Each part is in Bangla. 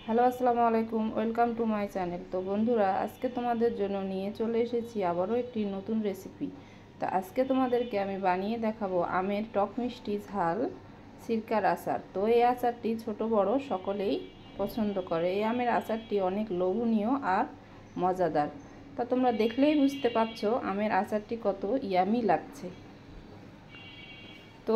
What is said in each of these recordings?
হ্যালো, আসসালামু আলাইকুম। Welcome to my channel. তো বন্ধুরা, আজকে তোমাদের জন্য নিয়ে চলে এসেছি আবারও একটি নতুন রেসিপি। তো আজকে তোমাদেরকে আমি বানিয়ে দেখাবো আমের টক মিষ্টি ঝাল সিরকার আচার। তো এই আচারটি ছোট বড় সকলেই পছন্দ করে। এই আমের আচারটি অনেক লোভনীয় আর মজাদার। তা তোমরা দেখলেই বুঝতে পারছো আমের আচারটি কত ইয়ামি লাগছে। তো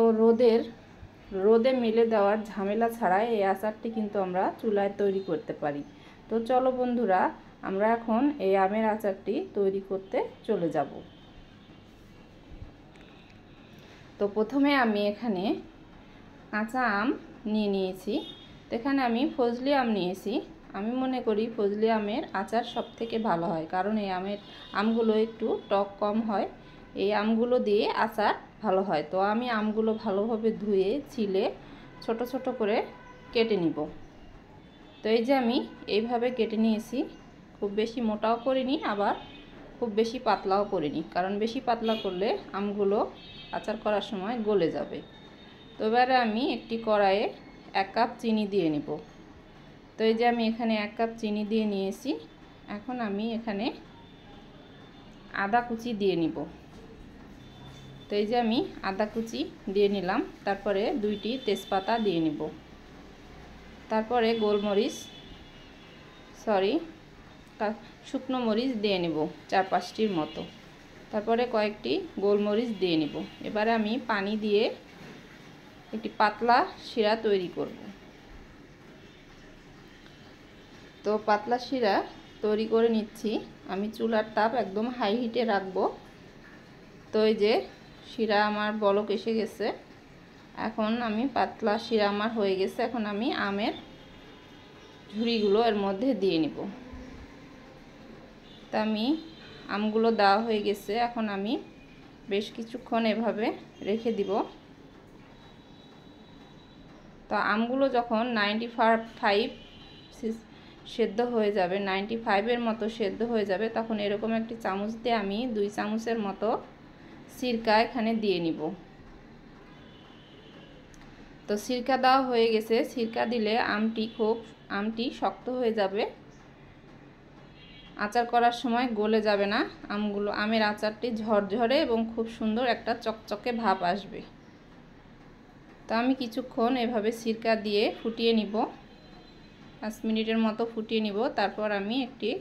রোদে মেলে দেওয়ার ঝামেলা ছাড়াই এই আচারটি কিন্তু আমরা চুলায় তৈরি করতে পারি। তো চলো বন্ধুরা, আমরা এখন এই আমের আচারটি তৈরি করতে চলে যাব। তো প্রথমে আমি এখানে কাঁচা আম নিয়েছি। তো এখানে আমি ফজলি আম নিয়েছি। আমি মনে করি ফজলি আমের আচার সবথেকে ভালো হয়, কারণ এই আমগুলো একটু টক কম হয়। এই আমগুলো দিয়ে আচার ভালো হয়। তো আমি আমগুলো ভালোভাবে ধুয়ে ছিলে ছোট ছোট করে কেটে নিব। তো এই যে আমি এইভাবে কেটে নিয়েছি। খুব বেশি মোটাও করিনি, আবার খুব বেশি পাতলাও করিনি, কারণ বেশি পাতলা করলে আমগুলো আচার করার সময় গলে যাবে। তো এবারে আমি একটি কড়াইয়ে 1 কাপ চিনি দিয়ে নিব। তো এই যে আমি এখানে 1 কাপ চিনি দিয়ে নিয়েছি। এখন আমি এখানে আদা কুচি দিয়ে নিব। তো এই যে আমি আদা কুচি দিয়ে নিলাম। তারপরে 2টি তেজপাতা দিয়ে নিব। তারপরে শুকনো মরিচ দিয়ে নেব 4-5টির মতো। তারপরে কয়েকটি গোলমরিচ দিয়ে নিব। এবারে আমি পানি দিয়ে একটি পাতলা শিরা তৈরি করব। তো পাতলা শিরা তৈরি করে নিচ্ছি। আমি চুলার তাপ একদম হাই হিটে রাখবো। তো এই যে শিরা আমার বলক এসে গেছে। এখন আমি পাতলা শিরা আমার হয়ে গেছে। এখন আমি আমের ঝুড়িগুলো এর মধ্যে দিয়ে নিব। তা আমি আমগুলো দেওয়া হয়ে গেছে। এখন আমি বেশ কিছুক্ষণ এভাবে রেখে দিব। তো আমগুলো যখন 95 সেদ্ধ হয়ে যাবে, 95-এর মতো সেদ্ধ হয়ে যাবে, তখন এরকম একটি চামচ দিয়ে আমি 2 চামচের মতো সিরকা এখানে দিয়ে নিব। তো সিরকা দেওয়া হয়ে গেছে। সিরকা দিলে আমটি শক্ত হয়ে যাবে, আচার করার সময় গলে যাবে না। আমের আচারটি ঝরঝরে এবং খুব সুন্দর একটা চকচকে ভাব আসবে। তো আমি কিছুক্ষণ এভাবে সিরকা দিয়ে ফুটিয়ে নিব, 5 মিনিটের মতো ফুটিয়ে নিব। তারপর আমি একটি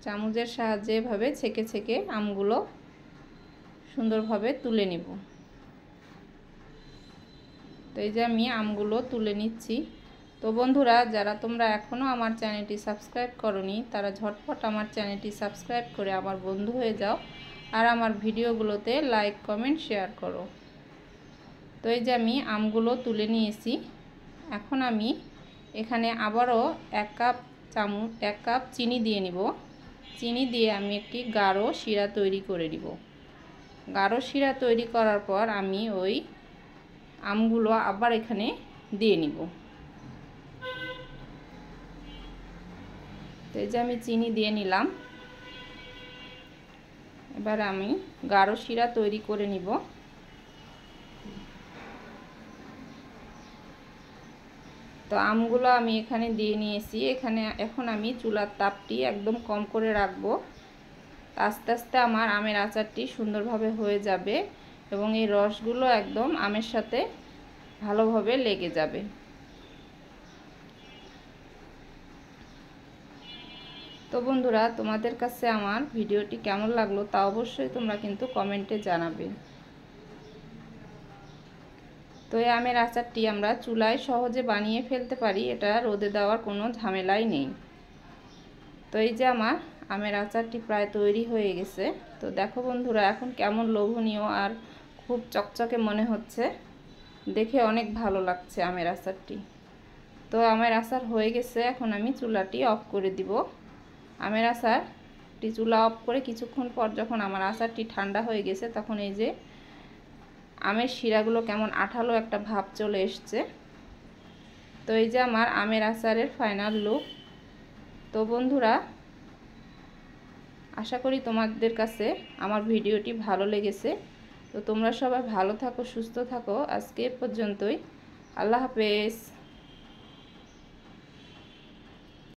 চামচের সাহায্যে এভাবে ছেঁকে ছেঁকে আমগুলো সুন্দরভাবে তুলে নিব। তো এই যে আমি আমগুলো তুলে নিচ্ছি। তো বন্ধুরা, যারা তোমরা এখনও আমার চ্যানেলটি সাবস্ক্রাইব করোনি, তারা ঝটপট আমার চ্যানেলটি সাবস্ক্রাইব করে আমার বন্ধু হয়ে যাও, আর আমার ভিডিওগুলোতে লাইক কমেন্ট শেয়ার করো। তো এই যে আমি আমগুলো তুলে নিয়েছি। এখন আমি এখানে আবারও 1 কাপ চিনি দিয়ে নিব। চিনি দিয়ে আমি একটি গাঢ় শিরা তৈরি করে নিব। গাঢ় শিরা তৈরি করার পর আমি ওই আমগুলো আবার এখানে দিয়ে নিব। তো এই যে আমি চিনি দিয়ে নিলাম। এবার আমি গাঢ় শিরা তৈরি করে নিব। তো আমগুলো আমি এখানে দিয়ে নিয়েছি। এখন আমি চুলার তাপটি একদম কম করে রাখবো। আস্তে আস্তে আমার আমের আচারটি সুন্দরভাবে হয়ে যাবে এবং এই রসগুলো একদম আমের সাথে ভালোভাবে লেগে যাবে। তো বন্ধুরা, তোমাদের কাছে আমার ভিডিওটি কেমন লাগলো তা অবশ্যই তোমরা কিন্তু কমেন্টে জানাবে। তো এই আমের আচারটি আমরা চুলায় সহজে বানিয়ে ফেলতে পারি, এটা রোদে দেওয়ার কোনো ঝামেলাই নেই। তো এই যে আমার আমের আচারটি প্রায় তৈরি হয়ে গেছে। তো দেখো বন্ধুরা, এখন কেমন লোভনীয় আর খুব চকচকে মনে হচ্ছে, দেখে অনেক ভালো লাগছে আমের আচারটি। তো আমের আচার হয়ে গেছে। এখন আমি চুলাটি অফ করে দিব। আমের আচারটি চুলা অফ করে কিছুক্ষণ পর যখন আমার আচারটি ঠান্ডা হয়ে গেছে, তখন এই যে আমের শিরাগুলো কেমন আঠালো একটা ভাব চলে এসছে। তো এই যে আমার আমের আচারের ফাইনাল লুক। তো বন্ধুরা, আশা করি তোমাদের কাছে আমার ভিডিওটি ভালো লেগেছে। তো তোমরা সবাই ভালো থাকো, সুস্থ থাকো। আজকে পর্যন্তই। আল্লাহ হাফেজ।